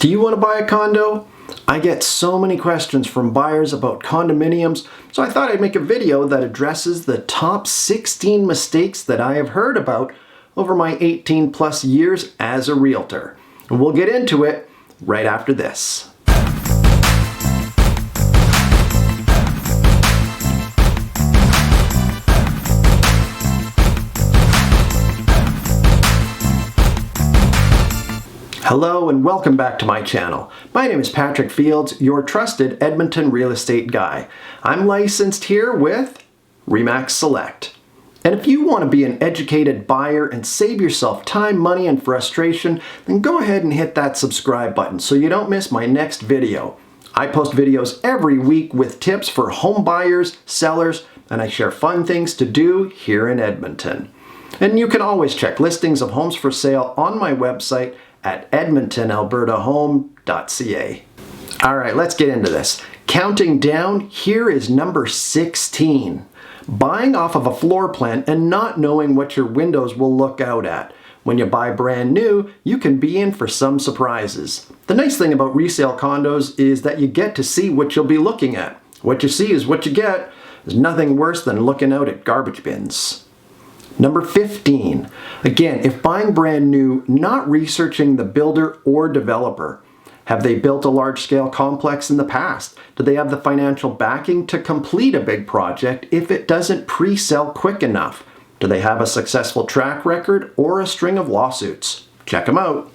Do you want to buy a condo? I get so many questions from buyers about condominiums, so I thought I'd make a video that addresses the top 16 mistakes that I have heard about over my 18 plus years as a realtor. And we'll get into it right after this. Hello and welcome back to my channel. My name is Patrick Fields, your trusted Edmonton real estate guy. I'm licensed here with RE/MAX Select. And if you want to be an educated buyer and save yourself time, money, and frustration, then go ahead and hit that subscribe button so you don't miss my next video. I post videos every week with tips for home buyers, sellers, and I share fun things to do here in Edmonton. And you can always check listings of homes for sale on my website at edmontonalbertahome.ca. All right, let's get into this. Counting down, here is number 16. Buying off of a floor plan and not knowing what your windows will look out at. When you buy brand new, you can be in for some surprises. The nice thing about resale condos is that you get to see what you'll be looking at. What you see is what you get. There's nothing worse than looking out at garbage bins. Number 15. Again, if buying brand new, not researching the builder or developer. Have they built a large-scale complex in the past? Do they have the financial backing to complete a big project if it doesn't pre-sell quick enough? Do they have a successful track record or a string of lawsuits? Check them out.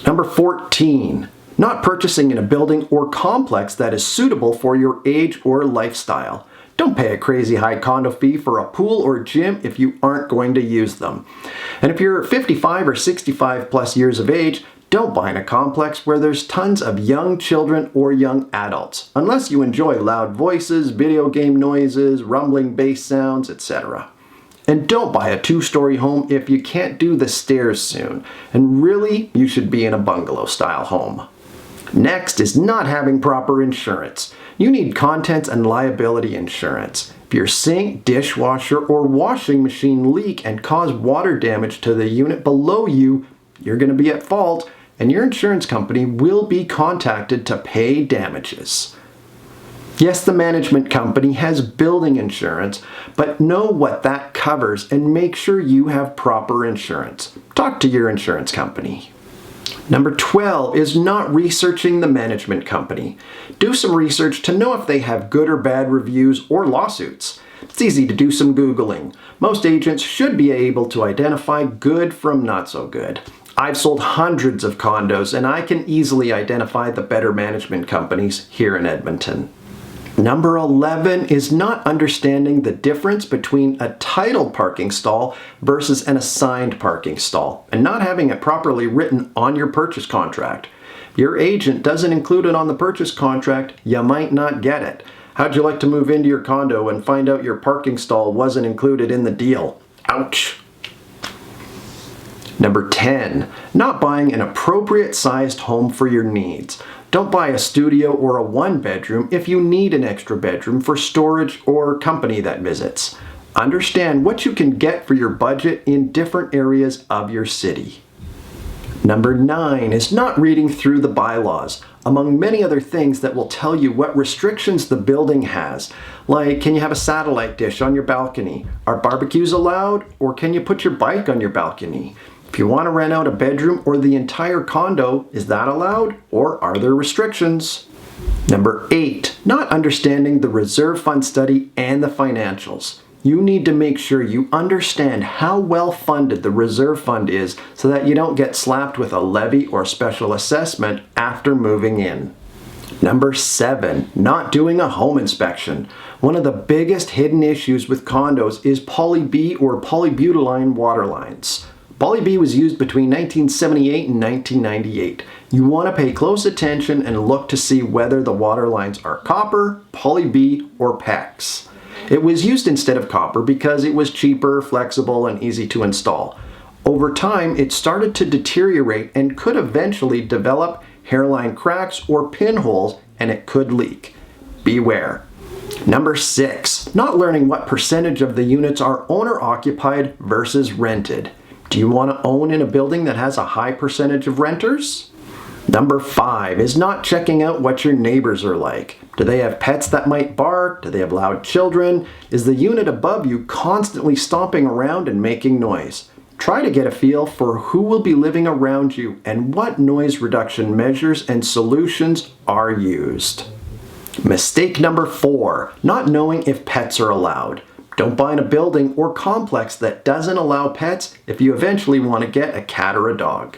Number 14. Not purchasing in a building or complex that is suitable for your age or lifestyle. Don't pay a crazy high condo fee for a pool or gym if you aren't going to use them. And if you're 55 or 65 plus years of age, don't buy in a complex where there's tons of young children or young adults, unless you enjoy loud voices, video game noises, rumbling bass sounds, etc. And don't buy a two-story home if you can't do the stairs soon. And really, you should be in a bungalow-style home. Next is not having proper insurance. You need contents and liability insurance. If your sink, dishwasher, or washing machine leak and cause water damage to the unit below you, you're going to be at fault, and your insurance company will be contacted to pay damages. Yes, the management company has building insurance, but know what that covers and make sure you have proper insurance. Talk to your insurance company. Number 12 is not researching the management company. Do some research to know if they have good or bad reviews or lawsuits. It's easy to do some Googling. Most agents should be able to identify good from not so good. I've sold hundreds of condos and I can easily identify the better management companies here in Edmonton. Number 11 is not understanding the difference between a titled parking stall versus an assigned parking stall and not having it properly written on your purchase contract. If your agent doesn't include it on the purchase contract, you might not get it. How'd you like to move into your condo and find out your parking stall wasn't included in the deal? Ouch! Number 10, not buying an appropriate sized home for your needs. Don't buy a studio or a one-bedroom if you need an extra bedroom for storage or company that visits. Understand what you can get for your budget in different areas of your city. Number 9 is not reading through the bylaws, among many other things that will tell you what restrictions the building has. Like, can you have a satellite dish on your balcony? Are barbecues allowed? Or can you put your bike on your balcony? If you want to rent out a bedroom or the entire condo, is that allowed or are there restrictions? Number 8, not understanding the reserve fund study and the financials. You need to make sure you understand how well funded the reserve fund is so that you don't get slapped with a levy or special assessment after moving in. Number 7, not doing a home inspection. One of the biggest hidden issues with condos is poly B or polybutylene water lines. Poly B was used between 1978 and 1998. You want to pay close attention and look to see whether the water lines are copper, poly B, or PEX. It was used instead of copper because it was cheaper, flexible, and easy to install. Over time, it started to deteriorate and could eventually develop hairline cracks or pinholes, and it could leak. Beware. Number 6, not learning what percentage of the units are owner-occupied versus rented. Do you want to own in a building that has a high percentage of renters? Number 5 is not checking out what your neighbors are like. Do they have pets that might bark? Do they have loud children? Is the unit above you constantly stomping around and making noise? Try to get a feel for who will be living around you and what noise reduction measures and solutions are used. Mistake number 4, not knowing if pets are allowed. Don't buy in a building or complex that doesn't allow pets if you eventually want to get a cat or a dog.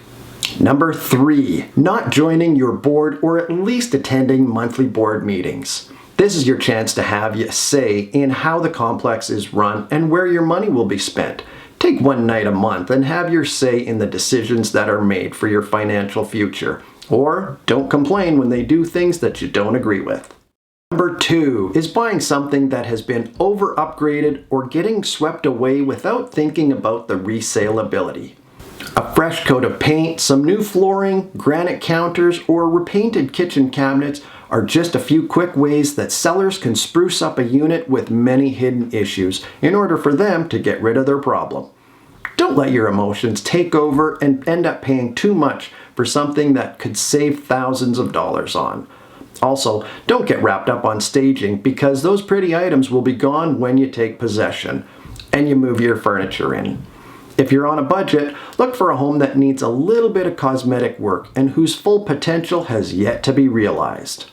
Number 3, not joining your board or at least attending monthly board meetings. This is your chance to have a say in how the complex is run and where your money will be spent. Take one night a month and have your say in the decisions that are made for your financial future. Or don't complain when they do things that you don't agree with. Number 2 is buying something that has been over upgraded or getting swept away without thinking about the resaleability. A fresh coat of paint, some new flooring, granite counters, or repainted kitchen cabinets are just a few quick ways that sellers can spruce up a unit with many hidden issues in order for them to get rid of their problem. Don't let your emotions take over and end up paying too much for something that could save thousands of dollars on. Also, don't get wrapped up on staging because those pretty items will be gone when you take possession and you move your furniture in. If you're on a budget, look for a home that needs a little bit of cosmetic work and whose full potential has yet to be realized.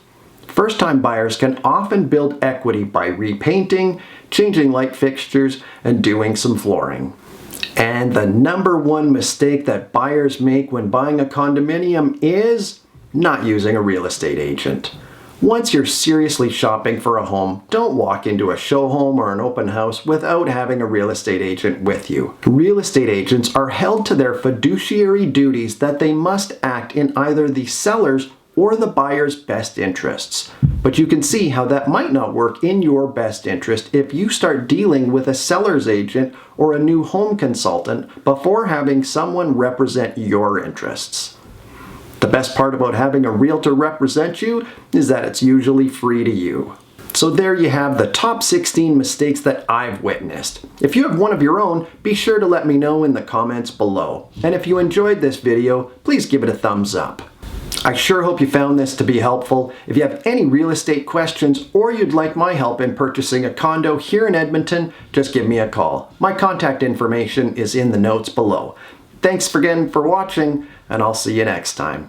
First-time buyers can often build equity by repainting, changing light fixtures, and doing some flooring. And the number 1 mistake that buyers make when buying a condominium is not using a real estate agent. Once you're seriously shopping for a home, don't walk into a show home or an open house without having a real estate agent with you. Real estate agents are held to their fiduciary duties that they must act in either the seller's or the buyer's best interests. But you can see how that might not work in your best interest if you start dealing with a seller's agent or a new home consultant before having someone represent your interests. The best part about having a realtor represent you is that it's usually free to you. So there you have the top 16 mistakes that I've witnessed. If you have one of your own, be sure to let me know in the comments below. And if you enjoyed this video, please give it a thumbs up. I sure hope you found this to be helpful. If you have any real estate questions or you'd like my help in purchasing a condo here in Edmonton, just give me a call. My contact information is in the notes below. Thanks again for watching, and I'll see you next time.